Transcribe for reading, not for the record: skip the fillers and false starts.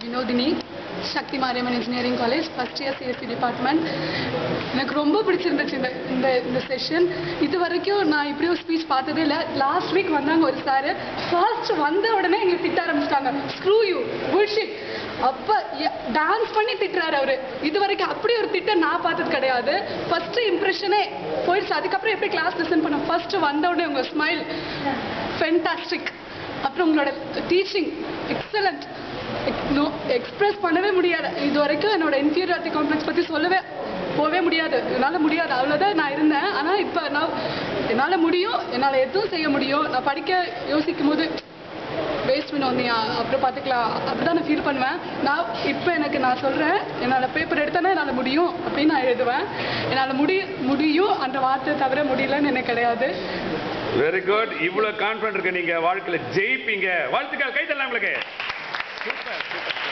Vinodhini, Sakthi Mariamman engineering college, first year CSC department. எனக்கு ரொம்ப பிடிச்சிருந்துச்சு இந்த செஷன். இது வரைக்கும் நான் இப்படி ஒரு ஸ்பீச் பார்த்ததே இல்லை. லாஸ்ட் வீக் வந்தாங்க ஒரு சார், ஃபர்ஸ்ட் வந்த உடனே எங்களை திட்ட ஆரம்பிச்சிட்டாங்க, ஸ்க்ரூ யூ, புல்ஷிட். அப்போ டான்ஸ் பண்ணி திட்டுறாரு அவரு. இது வரைக்கும் அப்படி ஒரு திட்டம் நான் பார்த்தது கிடையாது. ஃபர்ஸ்ட் இம்ப்ரெஷனே போயிடுச்சு. அதுக்கப்புறம் எப்படி கிளாஸ் லிசன் பண்ண, ஃபர்ஸ்ட் வந்த உடனே உங்கள் ஸ்மைல் ஃபென்டாஸ்டிக். அப்புறம் உங்களோட டீச்சிங் எக்ஸலண்ட். எக்ஸ்பிரஸ் பண்ணவே முடியாது. இது வரைக்கும் என்னோட இன்ஃபீரியாரிட்டி காம்ப்ளெக்ஸ் பற்றி போவே முடியாது. என்னால் முடியாது, அவ்வளோதான் நான் இருந்தேன். ஆனால் இப்போ என்னால் முடியும், என்னால் எதுவும் செய்ய முடியும். நான் படிக்க யோசிக்கும் போது வேஸ்ட் வினோதினியா, அப்புறம் பார்த்துக்கலாம், அப்படிதான் நான் ஃபீல் பண்ணுவேன். இப்போ நான் சொல்கிறேன், என்னால் பேப்பர் எடுத்தேன்னா என்னால் முடியும் அப்படின்னு நான் எழுதுவேன். என்னால் முடியும் அந்த வார்த்தை தவிர முடியலன்னு எனக்கு கிடையாது. Very good. இவ்வளோ கான்ஃபிடன்ட் இருக்கு, நீங்கள் வாழ்க்கையில் ஜெயிப்பீங்க. வாழ்த்துக்கள், கை தரலாம் உங்களுக்கு. Super super.